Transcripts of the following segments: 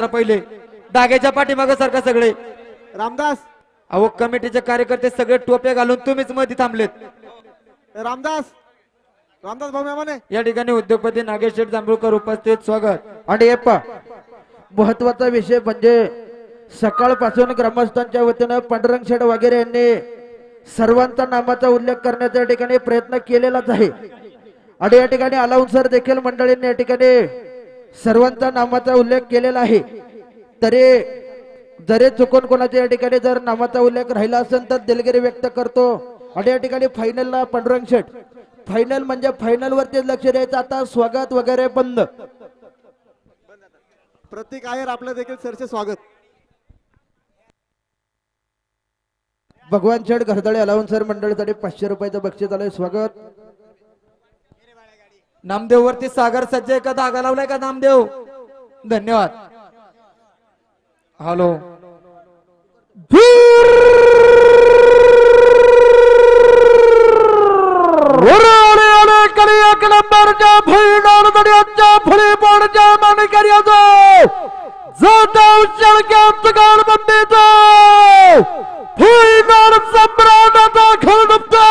पहिले डाग्याच्या पाठीमागे सारखा सगळे रामदास अहो कमिटीचे कार्यकर्ते सगळे टोपे घालून तुम्हीच मध्ये थांबलेत. रामदास रामदास भाऊ मेमाने या ठिकाणी उद्योगपती नागेश शेठ जांभूळकर उपस्थित स्वागत. आणि हे महत्वाचा विषय म्हणजे सकाळपासून ग्रामस्थांच्या वतीनं पांडुरंग शेठ वगैरे यांनी सर्वांचा नामाचा उल्लेख करण्याचा या ठिकाणी प्रयत्न केलेलाच आहे. आणि या ठिकाणी अलाउन्सर देखील मंडळींनी या ठिकाणी सर्वांचा नामाचा उल्लेख केलेला आहे. तरी जरी चुकून कोणाच्या या ठिकाणी जर नामाचा उल्लेख राहिला असेल तर दिलगिरी व्यक्त करतो. आणि या ठिकाणी फायनलला पांडुरंग शेठ फायनल म्हणजे फायनल वरती लक्ष द्यायचं. आता स्वागत वगैरे बंद. प्रतीक आहेर आपलं देखील सरचे स्वागत. भगवान शेठ घरदळे अलाउन्सर मंडळीसाठी 500 रुपयाचं बक्षीस आलंय. स्वागत. नामदेव वरती सागर सज्जय का धागा लावलाय का नामदेव? धन्यवाद. हॅलो एक नंबरच्या फळीच्या फळी पडच्या मानकऱ्याचा जाधव शेळक्यांचं गाल बंदीचा फळीदार सम्राटाचा खेळ नुकता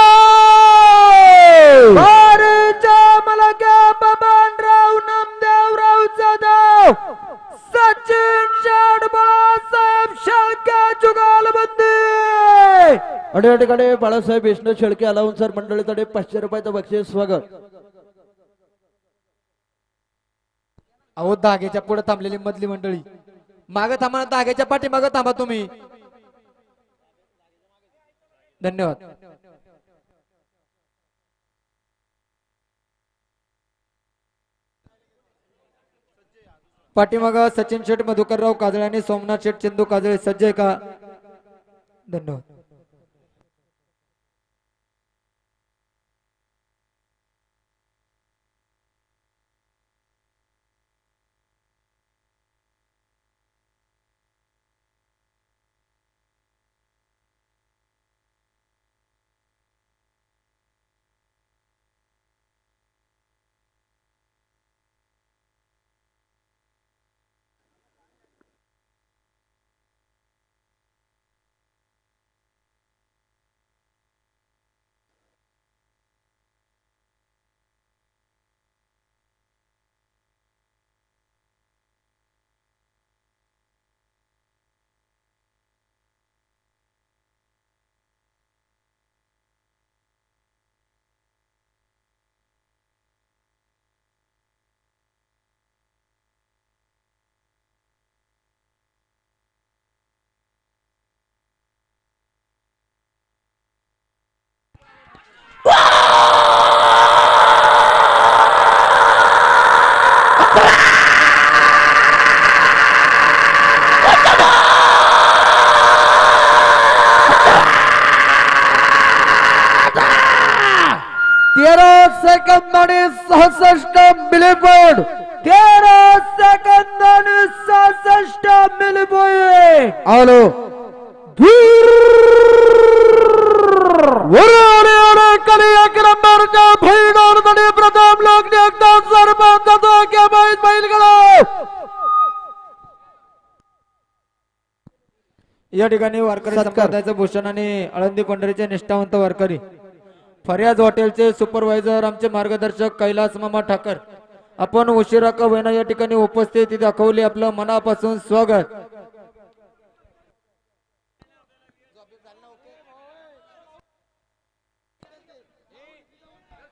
मलक्या बबनराव नामदेवराव जाधव सचिन शेठ बाळासाहेब शेळक्याची गाल बंदी. आणि या ठिकाणी बाळासाहेब विष्णू शेळके अलाउन्सर मंडळीकडे 500 रुपयाचं बक्षीस. स्वागत. अहो धाग्याच्या पुढे थांबलेली मधली मंडळी मागे थांबा, धाग्याच्या पाठी मागे थांबा तुम्ही. धन्यवाद. पाठीमाग सचिन शेठ मधुकरराव काजळे आणि सोमनाथ शेठ चंदू काजळे सज्ज आहे का? धन्यवाद. सेकंदाने 66 मिलीपॉइंट 13 सेकंदाने 66 मिलीपॉइंट. आलो एक नंबरच्या फैडोर प्रथम लोक एकदा सरपंच बैल गेला. या ठिकाणी वारकरी संप्रदायाचं भूषण आणि आळंदी पंढरीचे निष्ठावंत वारकरी फरियाद हॉटेलचे सुपरवायझर आमचे मार्गदर्शक कैलास मामा ठाकर आपण उशिरा का होईना या ठिकाणी उपस्थिती दाखवली. आपलं मनापासून स्वागत.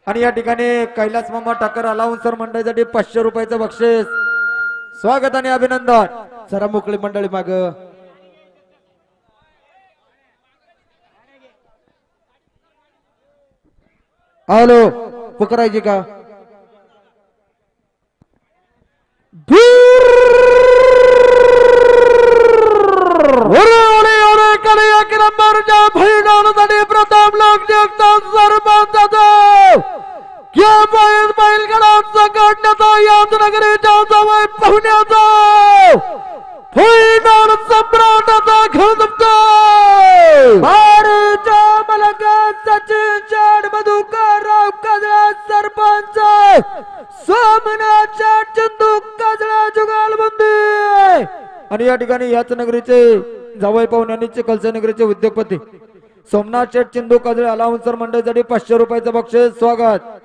आणि या ठिकाणी कैलास मामा ठाकर अलाउन्सर मंडळीसाठी 500 रुपयाचं बक्षीस. स्वागत आणि अभिनंदन. जरा मोकळी मंडळी माग. हॅलो पुकारायची का? एक नंबरच्या फैडोरसाठी प्रथम लोक सरपंच बैलगडाचा काढण्याचा याच नगरीच्या जवळ पाहुण्याचा फैडोर सम्राटाचा खेळ मलका सचिन शेठ मधुकरराव काजळे सरपंच सोमनाथ शेठ चंदू काजळे जुगालबंदी आणि या ठिकाणी याच नगरीचे जावई पाहुण्यांनी चिखलसे नगरीचे उद्योगपती सोमनाथ शेठ चिंदू काजळे अलाउन्सर मंडळीसाठी 500 रुपयाचं बक्षीस स्वागत.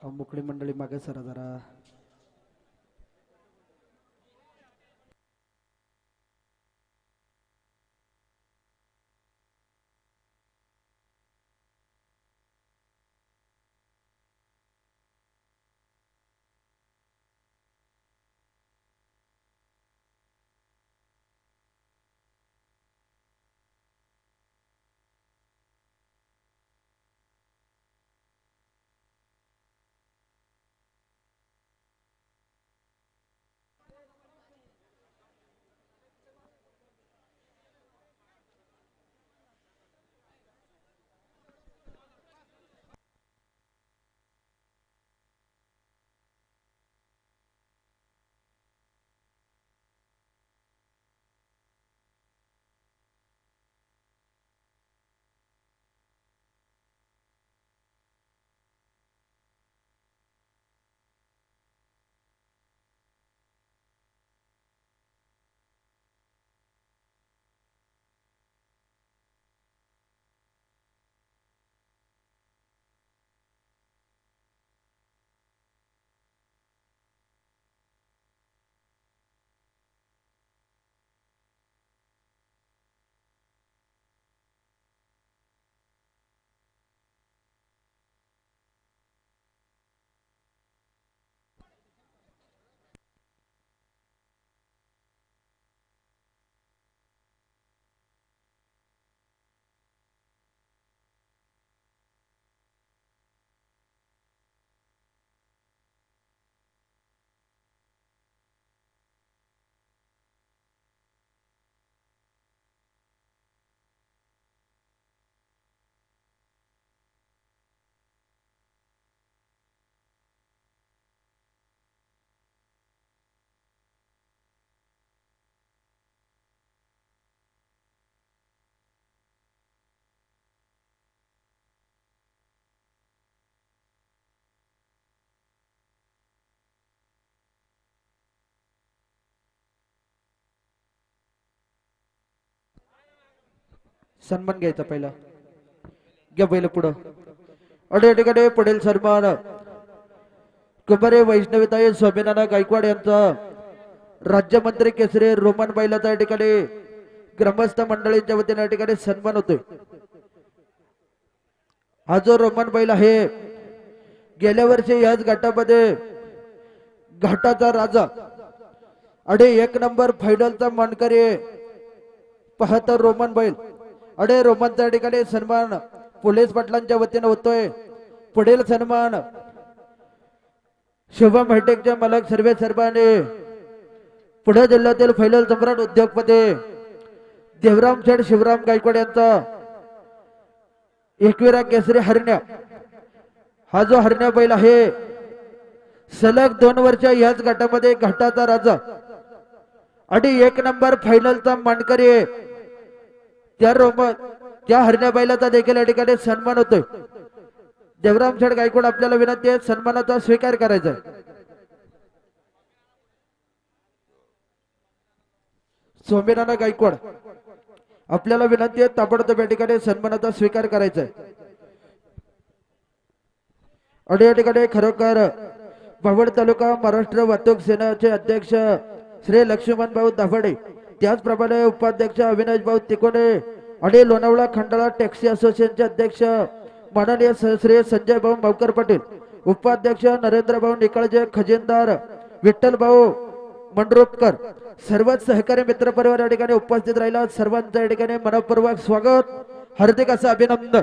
मोकळी मंडळी मागे सरा जरा. सन्मान घ्यायचा पहिला. घ्या पहिलं पुढं. अडे ठिकाणी पडेल सन्मान कुमारी वैष्णवीताई स्वामीनाना गायकवाड यांचा राज्यमंत्री केसरी रोमन बैलाचा या ठिकाणी ग्रामस्थ मंडळींच्या वतीने या ठिकाणी सन्मान होतोय. हा जो रोमन बैल आहे गेल्या वर्षी याच घाटामध्ये घाटाचा राजा अडे 1 नंबर फायनलचा मानकरी पाहत रोमन बैल अडे रोमनच्या ठिकाणी सन्मान पोलीस पाटलांच्या वतीने होतोय. पुढील सन्मान शुभम हायटेकच्या मालक सर्वे सर्वांनी पुणे जिल्ह्यातील फायनल सम्राट उद्योगपती देवराम शेठ शिवराम गायकवाड यांचा 21 केसरी हरण्या. हा जो हरण्या बैल आहे सलग 2 वर्ष याच गटामध्ये घाटाचा राजा आणि 1 नंबर फायनलचा मानकरी त्या हरण्या बैलाचा देखील या ठिकाणी सन्मान होतोय. देवराम शेठ गायकवाड आपल्याला विनंती आहे सन्मानाचा स्वीकार करायचा आहे. स्वामीनाना गायकवाड आपल्याला विनंती आहे ताबडतोब या ठिकाणी सन्मानाचा स्वीकार करायचा आहे. आणि या ठिकाणी खरोखर भावड तालुका महाराष्ट्र वाहतूक सेनेचे अध्यक्ष श्री लक्ष्मण भाऊ दाभाडे त्याचप्रमाणे उपाध्यक्ष अविनाश भाऊ तिकोने आणि लोणावळा खंडाळा टॅक्सी असोसिएशनचे अध्यक्ष माननीय श्री संजय भाऊ मावकर पाटील, उपाध्यक्ष नरेंद्र भाऊ निकाळजे, खजिनदार विठ्ठल भाऊ मंडरोपकर, सर्वच सहकारी मित्र परिवार या ठिकाणी उपस्थित राहिला. सर्वांच्या या ठिकाणी मनपूर्वक स्वागत, हार्दिक असं अभिनंदन.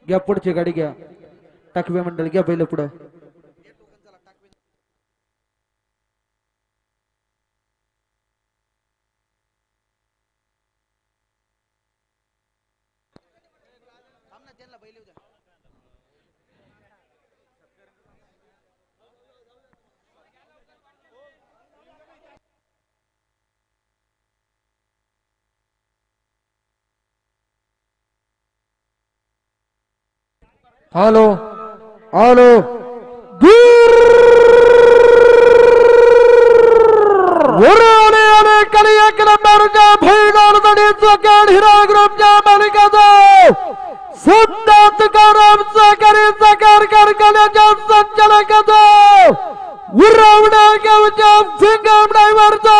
घ्या पुढची गाडी घ्या, टाकवे मंडळ घ्या पहिलं पुढं. हॅलो हॅलो एक नंबरच्या भैरवडीचा खेळ हिरा ग्रुपच्या मालिकेचा सुद्धा तुकाराम सहकारीचा कारखान्याच्या संचालकाचा उरवडा गावच्या सिंगम ड्रायव्हरचा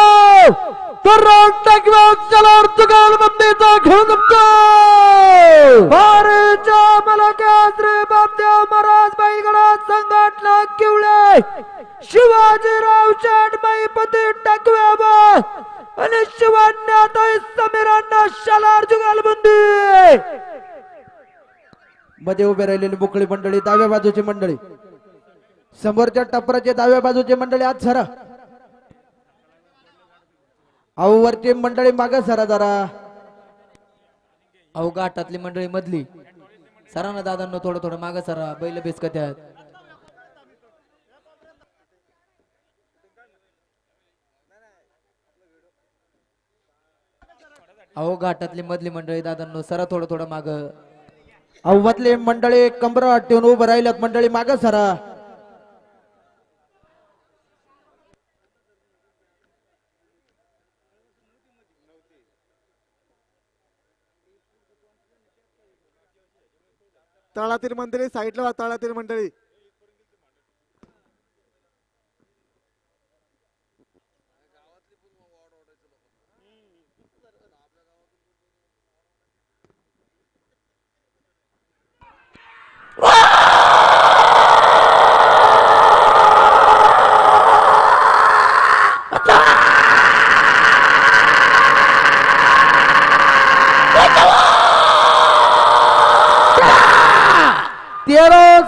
तर टकव्यात तुकाल मंदीचा घेऊन बारेच्या मलका श्री बापदेव महाराज बैलगडा संघटना किवळे शिवाजीराव शेटबाई पती टकव्याबा आणि शिवान्याताई समीरांना शालार जुगालबंदी. मध्ये उभे राहिलेली मोकळी मंडळी, डाव्या बाजूची मंडळी, समोरच्या टपराची डाव्या बाजूची मंडळी आज सरा. अहो वरची मंडळी माग सरा जरा. अहो घाटातली मंडळी मधली सरा ना दादांनो, थोडं थोडं माग सरा, बैल बेसकत्यात. अहो घाटातली मधली मंडळी दादांनो, सरा थोडं थोडं माग. अवतली मंडळी कंबर ठेवून उभं राहिल्यात, मंडळी माग सरा. तळातील मंडळी साईडला वा, तळातील मंडळी.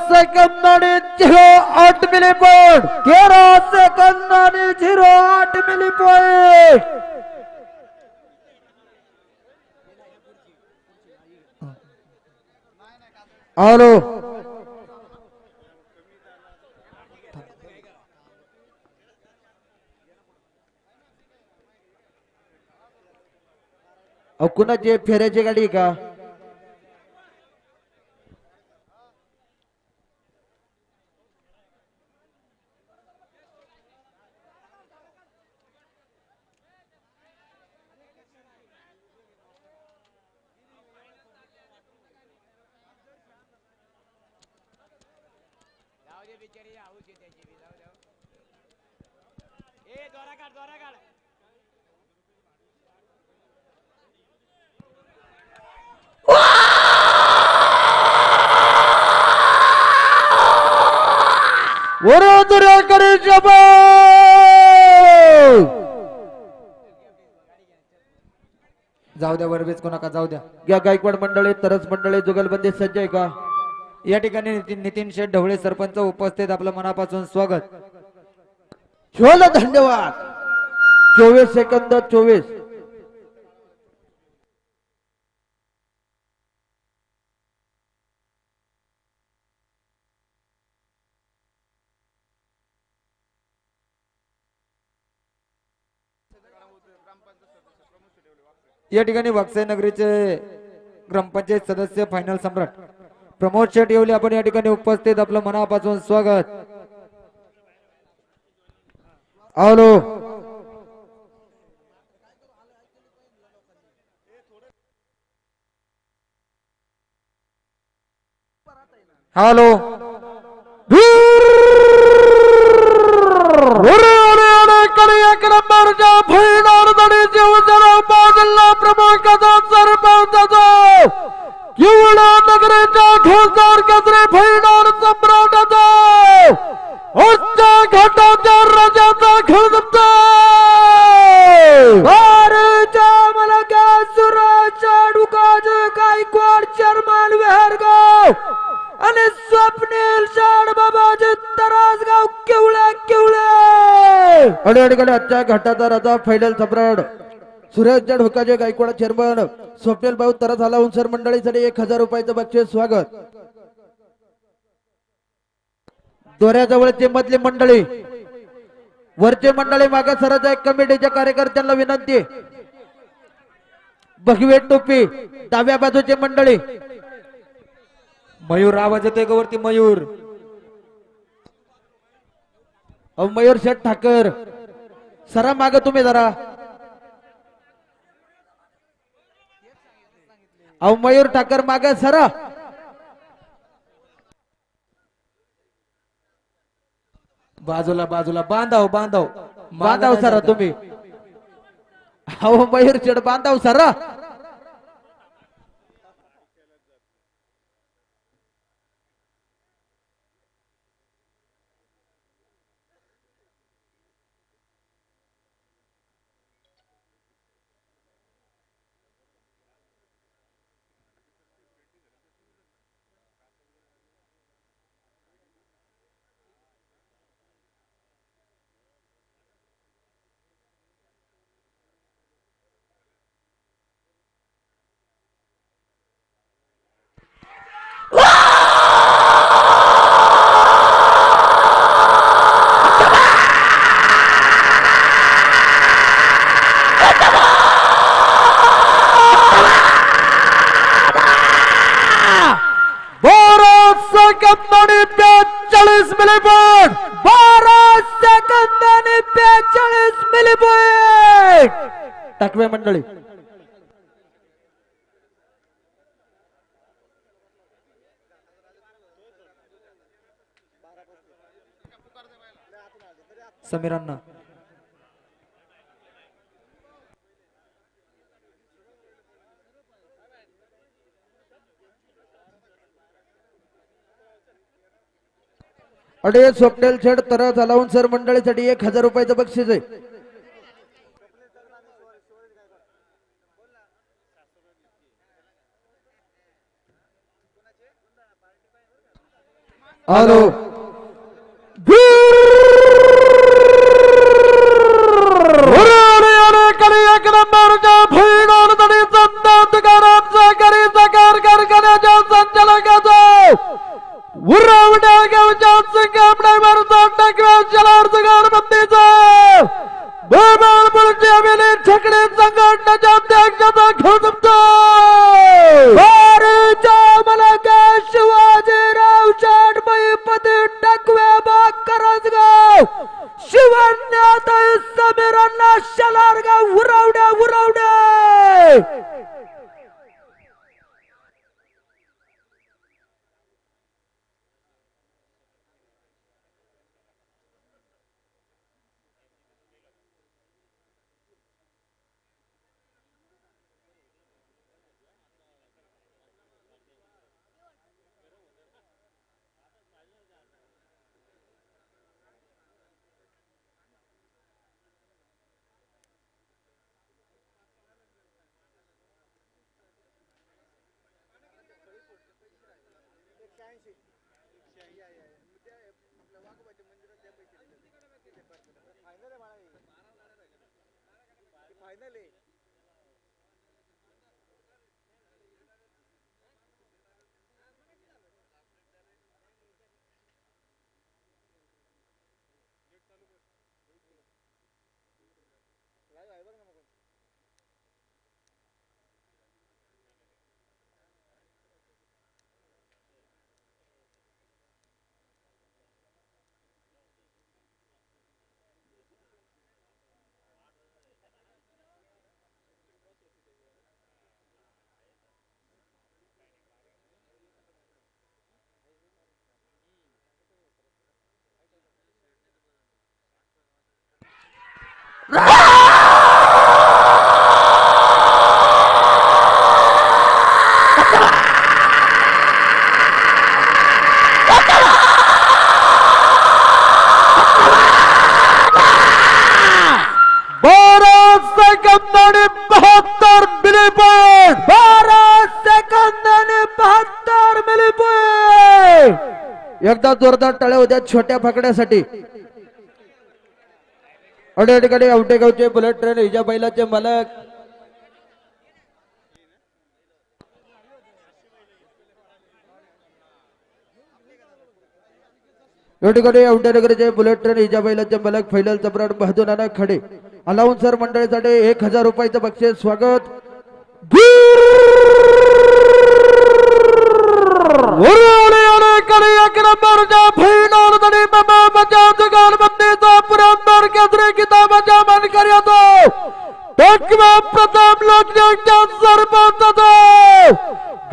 सेकंद आणि 0.8 मिली पॉइंट. 13 सेकंद आणि 0.8 मिली पॉइंट. हॅलो कुणाची फेऱ्याची गाडी का? वरोदऱ्याकडे जबा जाऊ द्या वरबीज कोणाका जाऊ द्या. या गायकवाड मंडळी तरस मंडळी जुगलबंदी सज्ज आहे का? या ठिकाणी नितीन शेठ ढवळे सरपंच उपस्थित आपलं मनापासून स्वागत. चोल धन्यवाद. 24 सेकंद 24. या ठिकाणी वाकसाई नगरीचे ग्रामपंचायत सदस्य फायनल सम्राट प्रमोद शेठ येवले आपण या ठिकाणी उपस्थित आपलं मनापासून स्वागत. हॅलो हॅलो एक नंबरच्या भैदार दडीची उजळा बाजूला प्रमुखाचा सरपंचाचा किवडा नगरीच्या घोसार कचरे भैदार सम्राटाचा उच्च घाटाच्या राजाचा खळदत्ता भारच्या मलका सुराच्या डुकाज गायकवाड चर्मन वेहरगाव आणि स्वप्नील शाड बाबाजी तरासगाव केवळ्या आणि अडीकडे आजच्या घाटाचा राजा फायनल सम्राट सुरेश ढोकाचे गायकवाड चेअरमन स्वप्नील भाऊ तरस आला उंसर मंडळीसाठी 1000 रुपयाचं बक्षीस स्वागत. दोऱ्याजवळची मधली मंडळी वरची मंडळी मागे सराच्या एक कमिटीच्या कार्यकर्त्यांना विनंती. भगवे टोपी डाव्या बाजूची मंडळी. मयूर आवाज येतोय का वरती मयूर? मयूर शेठ ठाकर सरा माग तुम्ही जरा. मयूर ठाकर माग सरा. बाजूला बाजूला बांधाव बांधाव बांधाव सरा तुम्ही. मयूर शेठ बांधाव सरा. सेकंदाने 42 मिलीपॉइंट. 12 सेकंदाने 42 मिलीपॉइंट. टाकवे मंडळी समीरांना अडे स्वप्नेल शेड तरस आलावून सर मंडळीसाठी 1000 रुपयाचं बक्षीस आहे. हॅलो एक नंबरच्या भैदार दडीचा दंतकारांचा करीचा कारखान्याच्या संचालकाचा उरवण्या गावच्या संगमनेरचा टाकव्या जलार्दगार बंदीचा बेबाळपूरची हवेली छकडे संघटनेच्या अध्यक्षाचा खौदमचा भारच्या मलका शिवाजीराव चाटबाई पती टाकव्या बाग करंजगाव शिवण्यात समीरांना शलारगाव उरवण्या एकदा जोरदार टाळ्या होत्या छोट्या फाकड्यासाठी. अडे ठिकाणी आवटेगावचे बुलेट ट्रेन हिजा बैलाचे मालक या ठिकाणी औंढ्यानगरचे बुलेट ट्रेन हिजा बैलाचे मालक फैलल सम्राट बहादूर नाना खडे अलाउन्सर मंडळीसाठी 1000 रुपयाचं बक्षीस स्वागत. प्रथम लोकनेच्या सरपंच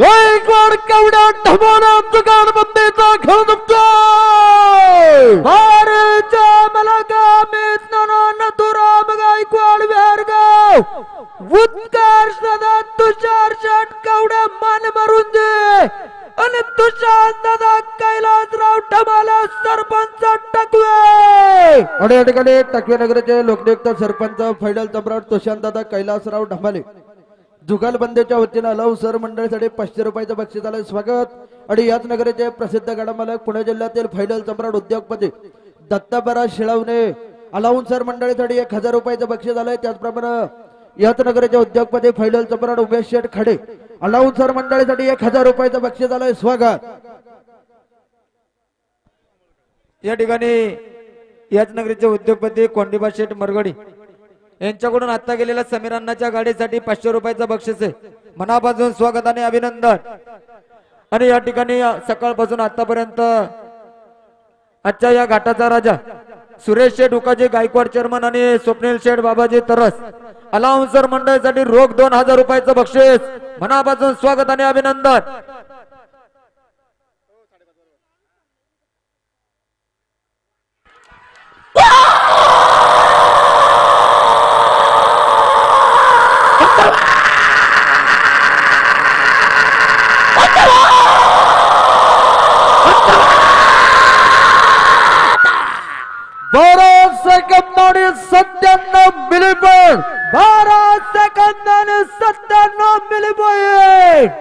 गायकवाड कवड्या ढमाना दुकान बंदीचा खेळ दुखतोय. भारच्या मलका नथुराम गायकवाड वेरगाव उत्कर्ष दादा तुषार शेट कवड्या मान मारून दे आणि तुषार दादा कैलासराव ढमाला सरपंच टकवे. आणि या ठिकाणी टकवे नगरचे लोकनियुक्त सरपंच फैडल सम्राट तुषार दादा कैलासराव ढमाले जुगालबंदीच्या वतीने अलाउन्सर मंडळीसाठी 500 रुपयाचं बक्षीस आलं स्वागत. आणि याच नगरीचे प्रसिद्ध गाडा मालक पुणे जिल्ह्यातील फैडल सम्राट उद्योगपती दत्ताबरा शिळवणे अलाउन्सर मंडळीसाठी 1000 रुपयाचं बक्षीस आलंय. त्याचप्रमाणे याच नगरीचे उद्योगपती फैडल सम्राट उमेश शेठ खडे अलाउन्सर मंडळीसाठी 1000 रुपयाचं बक्षीस आलंय स्वागत. या ठिकाणी याच नगरीचे उद्योगपती कोंडीबा शेठ मरगडी यांच्याकडून आता गेलेल्या समीर अण्णाच्या गाडीसाठी 500 रुपयाचं बक्षीस आहे. मनापासून स्वागत आणि अभिनंदन. आणि या ठिकाणी सकाळपासून आतापर्यंत आजच्या या घाटाचा राजा सुरेश शेठ उकाजी गायकवाड चेअरमन आणि स्वप्नील शेठ बाबाजी तरस अलाउन्सर मंडळीसाठी रोख 2000 रुपयाचं बक्षीस. मनापासून स्वागत आणि अभिनंदन. सेकंदाने 97 मिली पॉइंट 12 सेकंदाने 97 मिली पॉइंट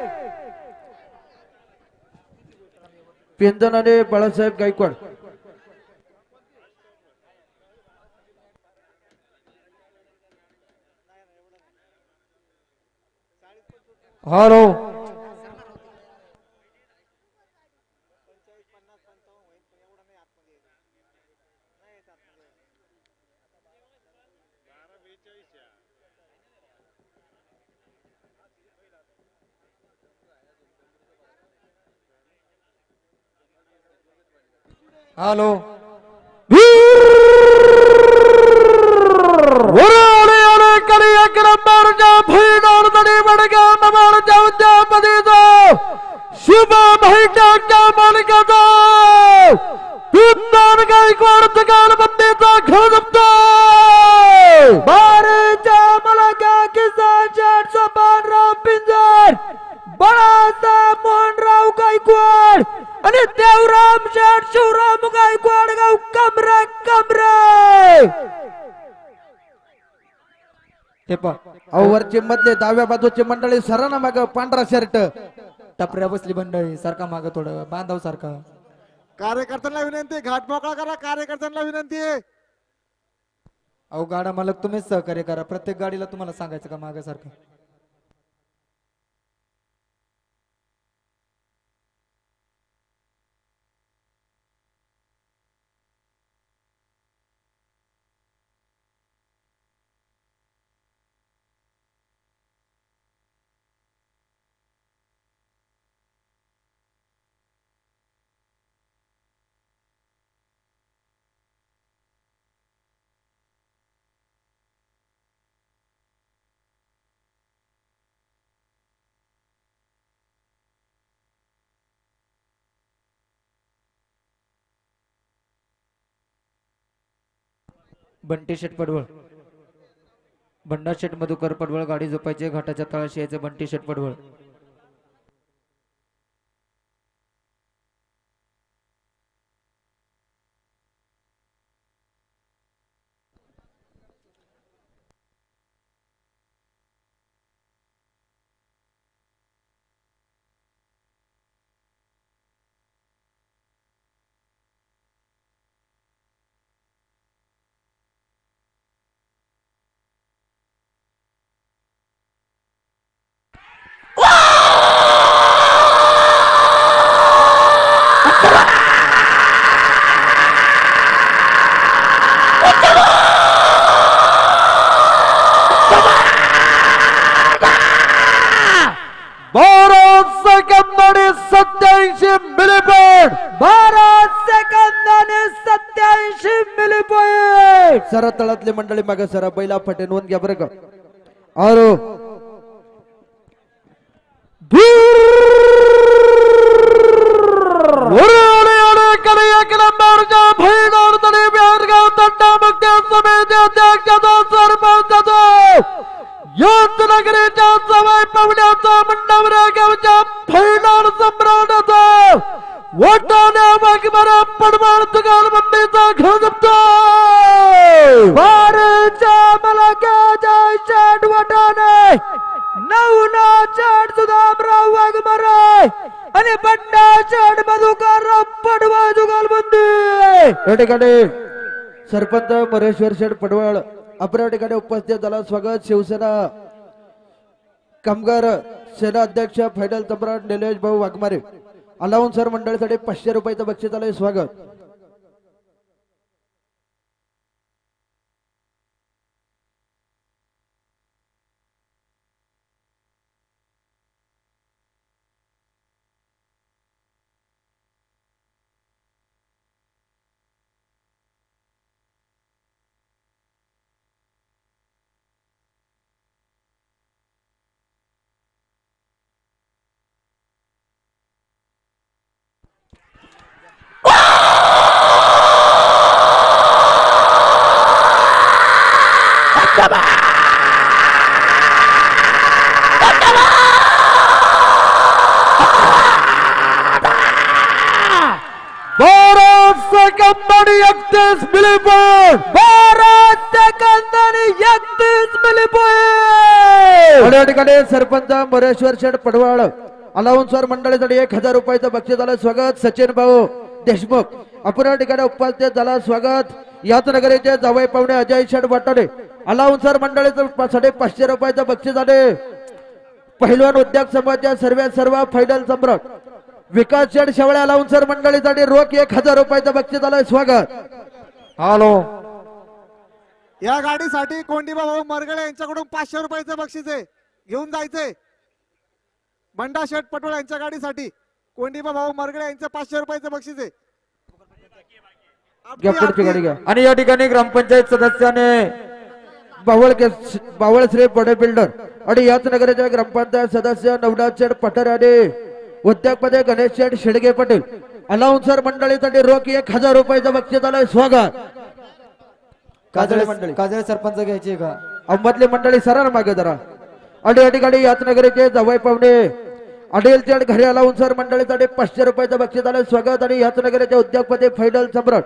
पिंजनाने बाळासाहेब गायकवाड. हॅलो हॅलो एक नंबरच्या भैरवडी वडगाव नवारच्या उद्यापतीचा शुभ माहितीच्या मालकाचा पिंजर गायकवाड दुकानबंदीचा खेळ जमतोय. बारेच्या मालका किसान शेठ सोपानराव पिंजर बाळासाहेब मोहनराव गायकवाड आणि देवराम शेठ शिवराम गायकवाड गाव कमरे कमरे. हे पा वरची मधले डाव्या बाजूची मंडळी सरांना माग पांढरा शर्ट टपऱ्या बसली मंडळी, सारखा माग थोडं बांधव सारखा. कार्यकर्त्यांना विनंती आहे, घाट मोकळा करा. कार्यकर्त्यांना विनंती आहे. अहो गाडा मालक तुम्हीच सहकार्य करा. प्रत्येक गाडीला तुम्हाला सांगायचं का माग सारखं. बंटी शेट पडवळ, बंडा शेट मधुकर पडवळ गाडी झोपायचे. घाटाच्या तळाशी यायचे बंटी शेट पडवळ. भारत सेकंदाने 87 मिलीपॉइंट, भारत सेकंदाने 87 मिलीपॉइंट. सरा तळातले मंडळी मागे सरा, बैला फटे नोंद घ्या बरं का. आरो एक नंबरच्या भैरव तरी बेळगाव तंडा मुक्ती समिती अध्यक्षाचा सरपंचाचा याच नगरीच्या सवाई पाहुण्याचा मंडवर गावच्या फैलार सम्राटाचा वटाने वाघमारा पडवाळ तुगाल मंडीचा घोगपतो बारेच्या मलकाच्या शेट वटाने नवना शेट सुधामराव वाघमारा आणि बंडा शेट मधुकर पडवाळ जुगाल मंदी. या ठिकाणी सरपंच मरेश्वर शेठ पडवाळ आपल्या ठिकाणी उपस्थित झाला. स्वागत शिवसेना कामगार सेना अध्यक्ष फायनल सम्राट निलेश भाऊ वाघमारे अलाउन्सर मंडळासाठी 500 रुपयाचं बक्षीस आलंय. स्वागत. भारत सेकंदाने 31 मिलीपॉइंट, भारत सेकंदाने 31 मिलीपॉइंट. आणि या ठिकाणी सरपंच मरेश्वर शेठ पडवाळ अलाउन्सर मंडळासाठी 1000 रुपयाचं बक्षीस झालं. स्वागत सचिन भाऊ देशमुख आपण या ठिकाणी उपस्थित झाला. स्वागत. याच नगरीचे जावई पाहुणे अजय शेठ वाटाणे अलाउन्सर मंडळासाठी 500 रुपयाचं बक्षीस झाले. पहिलवान उद्योग समाजाच्या सर्व फायनल सम्राट विकास शेठ शेवळे अलाउन्सर मंडळीसाठी रोख 1000 रुपयाचं बक्षीस आलंय. स्वागत. हॅलो, या गाडीसाठी कोंडीबा भाऊ मरगळे यांच्याकडून 500 रुपयाचं बक्षीस आहे, घेऊन जायचंय. बंडा शेठ पटोळ यांच्या गाडीसाठी कोंडीबा भाऊ मरगळे यांचं 500 रुपयाचं बक्षीस आहे. घ्या पुढची गाडी घ्या. आणि या ठिकाणी ग्रामपंचायत सदस्याने बावळ श्री बडे बिल्डर आणि याच नगराच्या ग्रामपंचायत सदस्य नवनाथ शेठ पठार आणि उद्योगपती गणेश शेठ शेडगे पटेल अलाउन्सर मंडळीसाठी रोख 1000 रुपयाचं बक्षीस आलंय. स्वागत. काजळे सरपंच घ्यायचे का अहमदली मंडळी सरा मागे जरा. आणि या ठिकाणी याच नगरीचे जावई पाहुणे अडेल शेठ घरी अलाउन्सर मंडळीसाठी 500 रुपयाचं बक्षीस आलंय. स्वागत. आणि याच नगराचे उद्योगपती फायनल सम्राट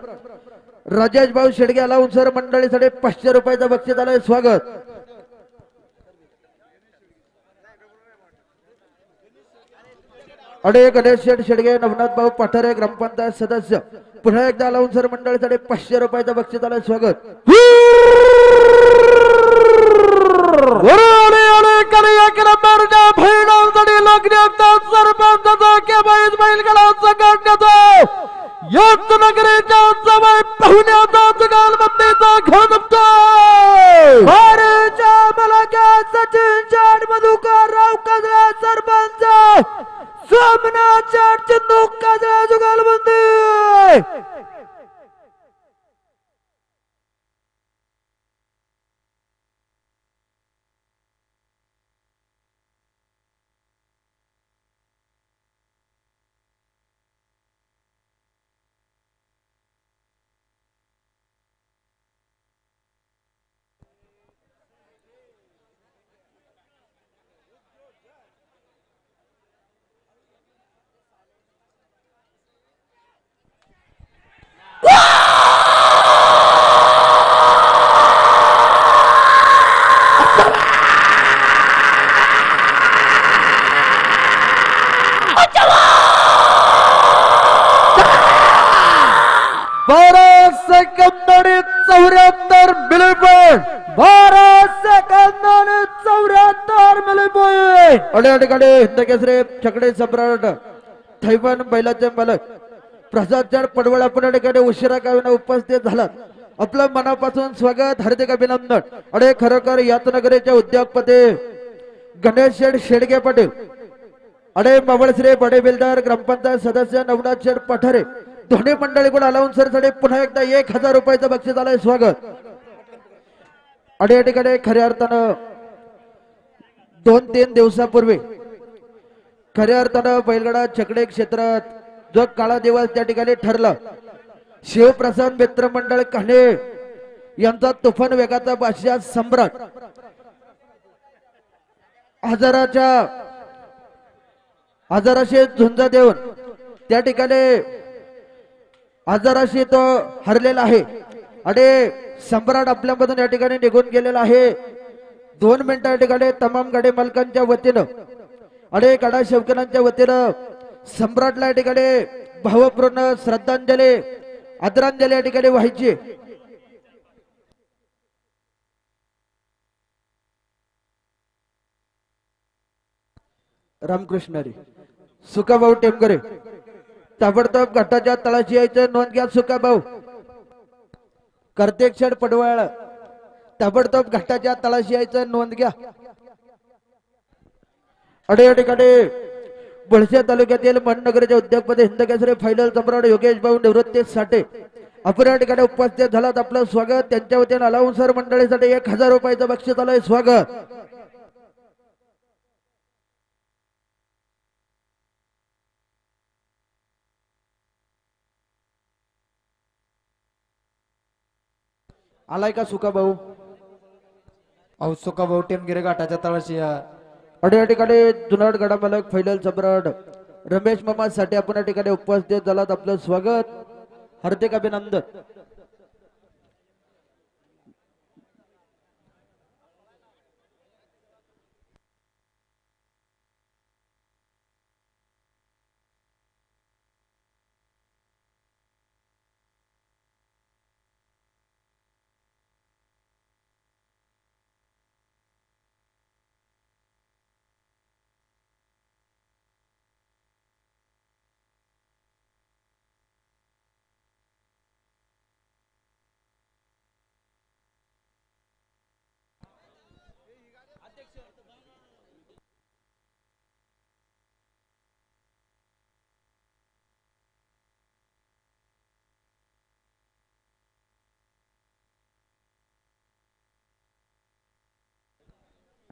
राजेश भाऊ शेडगे अलाउन्सर मंडळीसाठी 500 रुपयाचं बक्षीस आलंय. स्वागत. अडे गणेश शेठ शेडगे नवनाथ भाऊ पठारे ग्रामपंचायत सदस्य पुन्हा एकदा लावून मंडळीसाठी 500 रुपयाचं बक्षीस आलं स्वागत. सोमनाथ चंदू काजळा जुगालबंदी. केसरे छकडे सम्राट थैमान बैलाचे मालक प्रसाद चाड पडवळ आपण ठिकाणी उशिरा का उपस्थित झाला. आपलं मनापासून स्वागत हार्दिक अभिनंदन. अडे खरोखर यातनगरीचे उद्योगपती गणेश शेठ शेडगे पाटील अडे मावळश्री बडे बिल्डर ग्रामपंचायत सदस्य नवनाथ शेठ पठारे दोन्ही मंडळी कोण अलाउन्सर साठी पुन्हा एकदा 1000 रुपयाचं बक्षीस आलंय स्वागत. अडे ठिकाणी खऱ्या अर्थानं 2-3 दिवसापूर्वी खऱ्या अर्थानं बैलगाडा छकडे क्षेत्रात जो काळा दिवस त्या ठिकाणी ठरला. शिवप्रसाद मित्र मंडळ कान्हे यांचा तुफान वेगाचा बादशाह सम्राट आजाराशी झुंजा देऊन त्या ठिकाणी आजाराशी तो हरलेला आहे. आणि सम्राट आपल्यामधून या ठिकाणी निघून गेलेला आहे. 2 मिनिटं या ठिकाणी तमाम गाडी मालकांच्या वतीनं आणि गाडा शौकीनांच्या वतीनं सम्राटला या ठिकाणी भावपूर्ण श्रद्धांजली आदरांजली या ठिकाणी व्हायची. रामकृष्ण हरी. सुकाभाऊ टेमकरे ताबडतोब घाटाच्या तळाशी यायचं नोंद घ्या. सुकाभाऊ कर्तेक शेड पडवळ ताबडतोब घाटाच्या तळाशी यायचं नोंद घ्या. अडे ठिकाणी बळसे तालुक्यातील मननगरचे उद्योगपती हिंदकेसरी फायनल सम्राट योगेश भाऊ निवृत्ती साठे आपण या ठिकाणी उपस्थित झालात. आपलं स्वागत. त्यांच्या वतीने अलाउन्सर मंडळीसाठी 1000 रुपयाचं बक्षीस आलंय स्वागत. आलाय का सुका भाऊ? अहो सुका भाऊ टेमगिरे घाटाच्या तळाशी या. आणि या ठिकाणी जुनाट गडा मालक फायनल सम्राट रमेश मामा साठी आपण या ठिकाणी उपस्थित झालात. आपलं स्वागत हार्दिक अभिनंदन.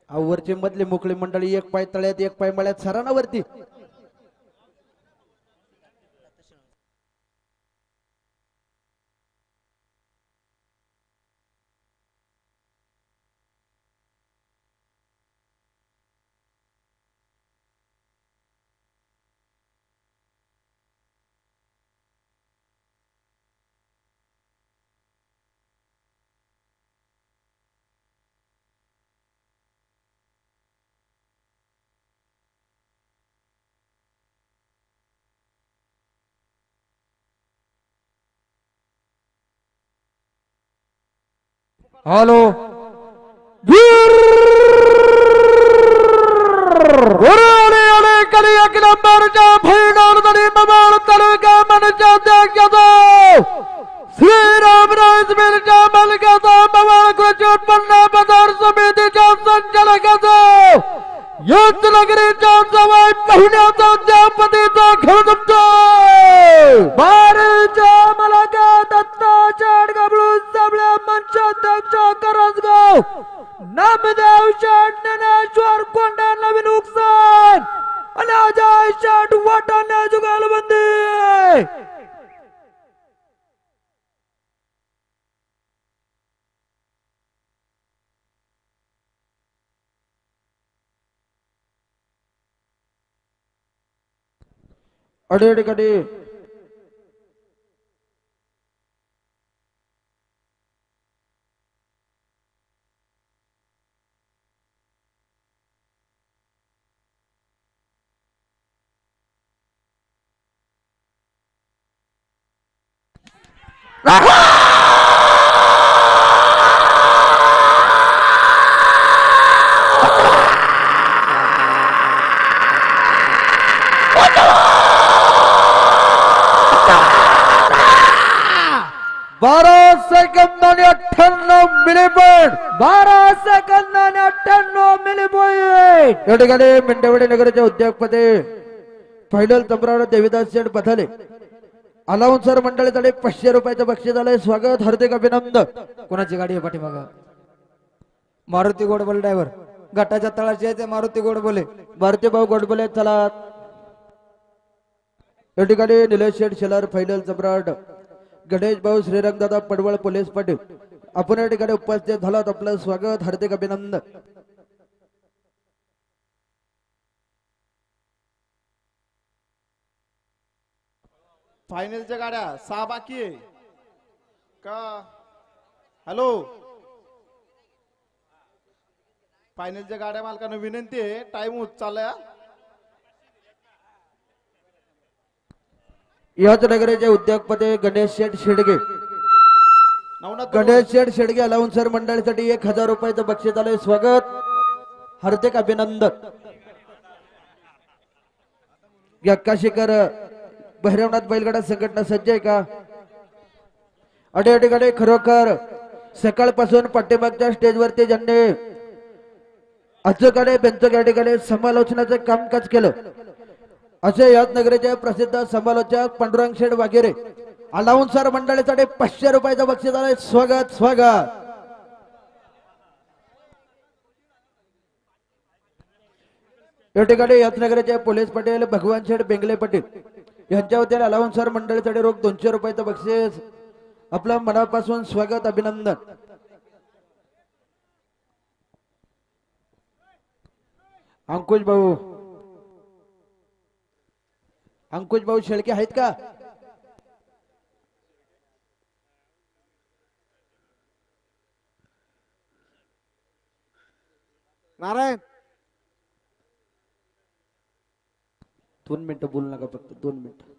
वरची मधली मोकळी मंडळी 1 पाय तळ्यात 1 पाय मळ्यात सरानावरती हॅलो एक नंबरच्या फैनावरती ममाळ तालुका मनच्या त्याग्याचा श्रीरामराज मिलच्या मालकाचा मवाळ कृषी उत्पन्न बाजार समितीच्या संचालकाचा युद्ध नगरीच्या जवळ पाहुण्याचा अध्यापतीचा खेळ जमतो बारीच्या मलाका दत्ता चाड गबळून जबळ्या मंचाध्यक्ष करंजगाव नामदेव शेठ ज्ञानेश्वर कोंडा नवीन उकसान आणि अजय शेठ वाटाणे जुगालबंदी अडीअडीकडे बारा सेकंद आणि 98 मिलीपॉइंट 12 सेकंद आणि 98 मिलीपॉइंट या ठिकाणी मेंढेवाडी नगरच्या उद्योगपती फायनल तंत्रावर देविदास शेठ बथाले अलाउन्सर मंडळीकडे 500 रुपयाचं बक्षीस आलंय स्वागत हार्दिक अभिनंदन कोणाची गाडी आहे पाठीमागा मारुती गोडबोले ड्रायव्हर गटाच्या तळाशी आहे ते मारुती गोडबोले भारतीय भाऊ गोडबोले चला या ठिकाणी निलेश शेठ शेलार फायनल सम्राट गणेश भाऊ श्रीरंगदादा पडवळ पोलीस पाटील आपण या ठिकाणी उपस्थित झालात आपलं स्वागत हार्दिक अभिनंदन फायनलच्या गाड्या 6 बाकी आहे का हॅलो फायनलच्या गाड्या मालकांना विनंती आहे टाइम होत चाललाय याच नगरीचे उद्योगपती गणेश शेठ शेडगे गणेश शेठ शेडगे अलाउन्सर मंडळीसाठी 1000 रुपयाचं बक्षीस आलंय स्वागत हार्दिक अभिनंदन यक्काशीकर भैरवनाथ बैलगाडा संघटना सज्ज आहे का अडे ठिकाणी खरोखर सकाळपासून पाठीमागच्या स्टेजवरती ज्यांनी अचूक बेंचक या ठिकाणी समालोचनाचं कामकाज केलं असे याच नगरीचे प्रसिद्ध समालोचक पांडुरंग शेठ वगैरे अलाउन्सर मंडळीसाठी 500 रुपयाचं बक्षीस आलंय स्वागत स्वागत या ठिकाणी याच नगरीचे पोलीस पाटील भगवान शेठ बेंगले पाटील यांच्या वतीने अलाउन्सर मंडळीसाठी रोख 200 रुपयाचं बक्षीस आपलं मनापासून स्वागत अभिनंदन अंकुश भाऊ शेळके आहेत का नारायण 2 मिनिटं बोलू नका फक्त 2 मिनिटं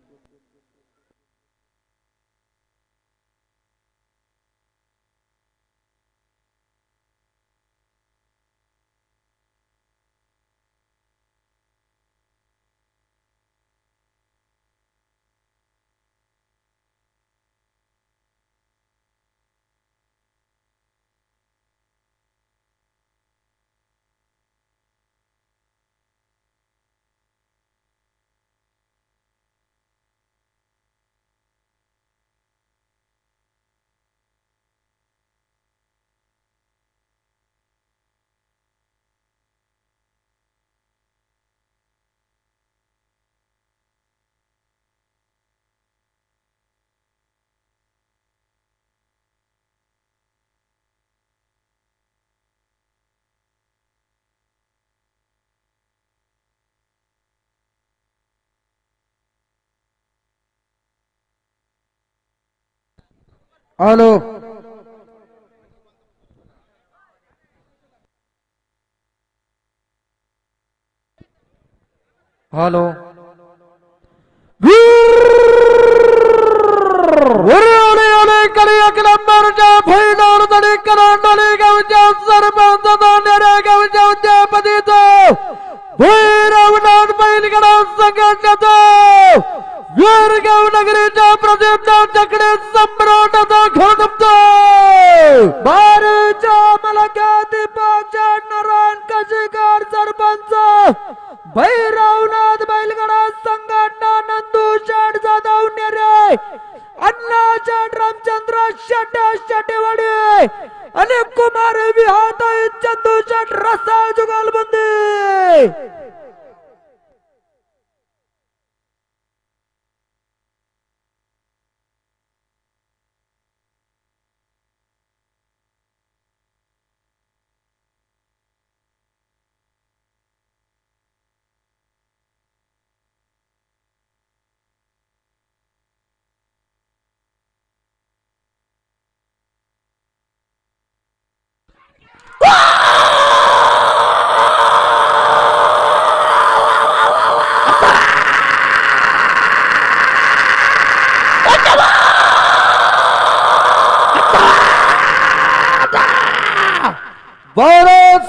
हॅलो हॅलो अलीकडे एक नंबरच्या फैलावर तरी करांडोली गावच्या सरपंच दोंडेरे गावच्या उद्यापतीचा भैरवनाथ बैलगाडा संघटनेचा वीरगाव नगरीच्या प्रसिद्ध चकडे सम्राटाचा घोडपतो बारूच्या मलका दीपकच्या नारायण कशीकर सरपंच भैरवनाथ बैलगाडा संघटना नंदू शेठ जाधव नेरे अण्णा शेठ रामचंद्र शेट शेटेवाडी आणि कुमार विहाताई चंदू शेठ रसाळ जुगालबंदी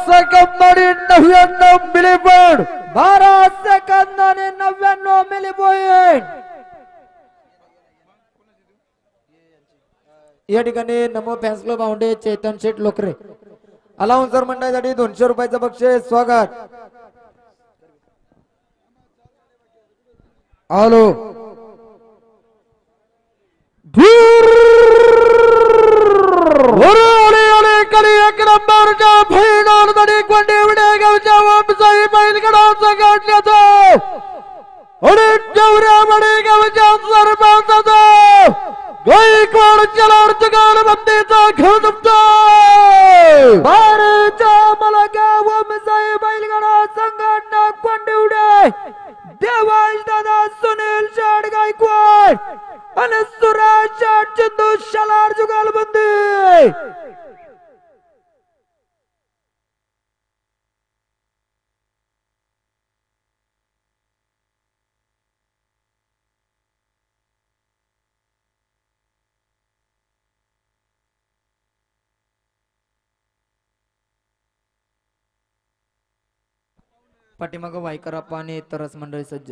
सेकंदाने 99 मिली पॉइंट 12 सेकंदाने 99 मिली पॉइंट या ठिकाणी नमो फॅन्स क्लब औंढे चेतन शेठ लोकरे अलाउन्सर मंडळासाठी 200 रुपयाचं बक्षीस स्वागत. आलो एक नंबरच्या फैलावर तरी कोंडीवडे गावच्या वामसाई बैलगाडा संघटनेचा आणि जेवऱ्यावाडी गावच्या सरपंचाचा गायकवाड चलार जुगालबंदीचा घोडपतो बारूच्या मलका वामसाई बैलगाडा संघटना कोंडीवडे देवाश दादा सुनील शेठ गायकवाड आणि सुरेश शेठ चंदू शलार जुगालबंदी पाठीमागं वायकरप्पा आणि तरस मंडळी सज्ज.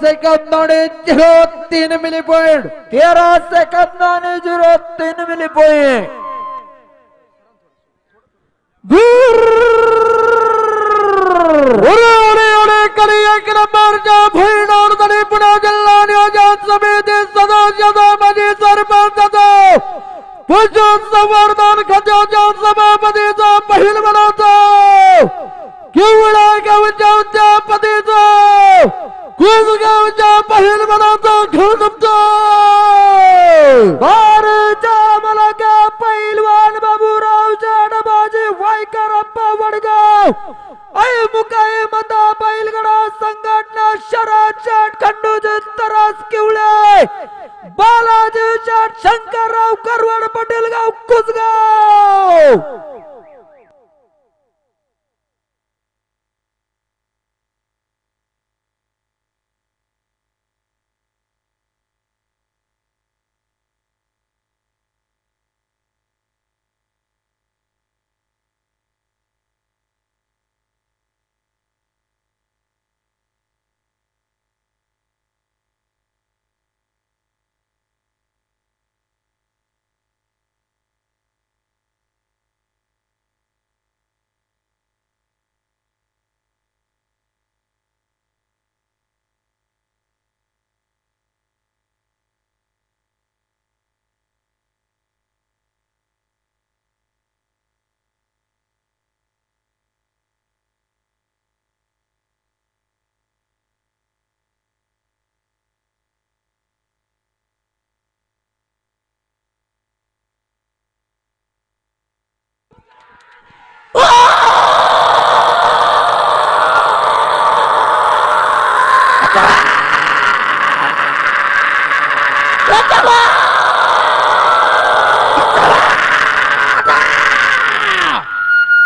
सेकंदाने 03 मिली पॉइंट 13 सेकंदाने 03 मिली पॉइंट एक नंबरच्या फैलावर तरी पुणे जिल्हा नियोजन समिती सदस्य माजी सरपंचाचा पशुसंवर्धन खात्याच्या सभापतीचा पहिलवानाचा किवळा गावच्या उद्यापतीचा कुसगावच्या पहिलवानाचा घोडपतो बारूच्या मलका पहिलवान बाबूरावच्या डबाजी वायकरप्पा वडगाव आई मुकाई मता बैलगाडा संघटना शरद शेठ खंडूजी तरास किवळे बालाजी शेठ शंकरराव करवड पटेल गाव कुसगाव.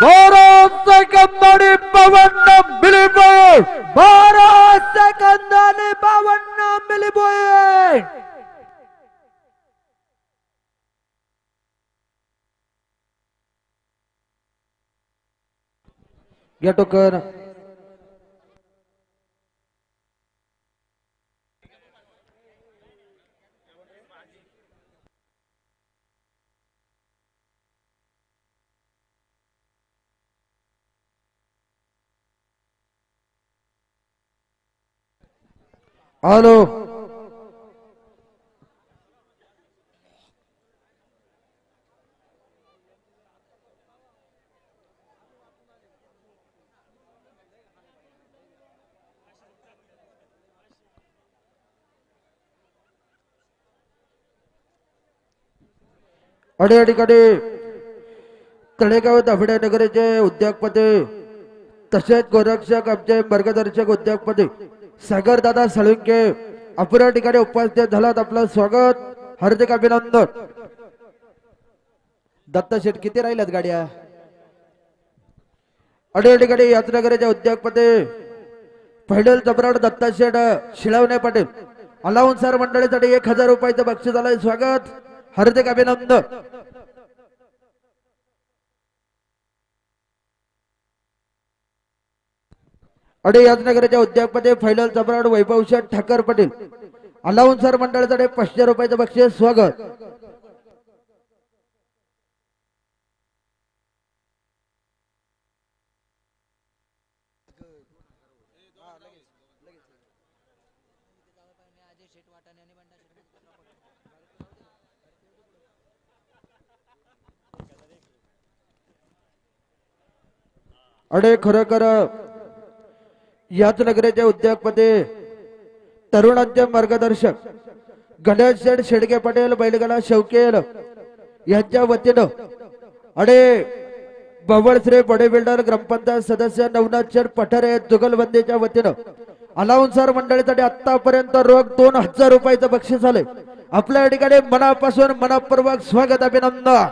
बारा सेकंदाने 52 मिली पॉइंट 12 सेकंदाने 52 मिली पॉइंट घ्या टोकन हॅलो अडे ठिकाणी तळेगाव दाफड्या नगरीचे उद्योगपती तसेच गोरक्षक आमचे मार्गदर्शक उद्योगपती सागर दादा सळुंके अपुऱ्या ठिकाणी उपस्थित झालात. आपलं स्वागत हार्दिक अभिनंदन. दत्ता शेठ किती राहिल्यात गाड्या अडे ठिकाणी याच नगरीचे उद्योगपती फैडल जबराट दत्ता शेठ शिळवणे पाटील अलाउन्सर मंडळीसाठी 1000 रुपयाचं बक्षीस आलंय. स्वागत हार्दिक अभिनंदन. अडे याजनगरच्या उद्योगपती फैलल जबराट वैभव शेठ ठाकर पाटील अलाउन्सर मंडळासाठी 500 रुपयाचं बक्षीस. स्वागत. अडे खरोखर याच नगराचे उद्योगपती तरुणांचे मार्गदर्शक गणेश शेठ शेडके पाटील बैलगाडा शौकेल यांच्या वतीनं अडे बवळश्री बॉडी बिल्डर ग्रामपंचायत सदस्य नवनाथ शेठ पठारे जुगलबंदीच्या वतीनं अलाउन्सर मंडळीसाठी आतापर्यंत रोख 2000 रुपयाचं बक्षीस आलंय. आपल्या ठिकाणी मनापासून मनपूर्वक स्वागत अभिनंदन.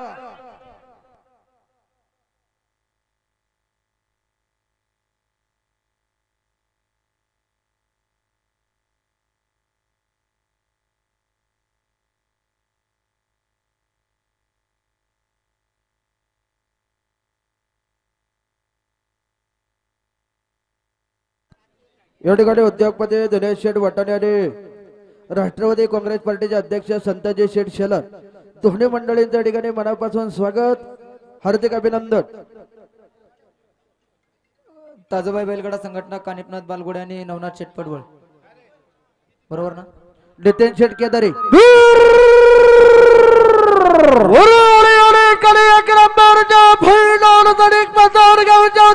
या ठिकाणी उद्योगपती दिनेश शेठ वाटाणे आणि राष्ट्रवादी काँग्रेस पार्टीचे अध्यक्ष संतजी शेठ शेलर दोन्ही मंडळींच्या ठिकाणी मनापासून स्वागत हार्दिक अभिनंदन. ताजोबाई बैलगाडा संघटना कानिपनाथ बालगुडे आणि नवनाथ शेठ पडवळ बरोबर ना. नितीन शेठ केदारी एक नंबरच्या फैलावलं तरी गावच्या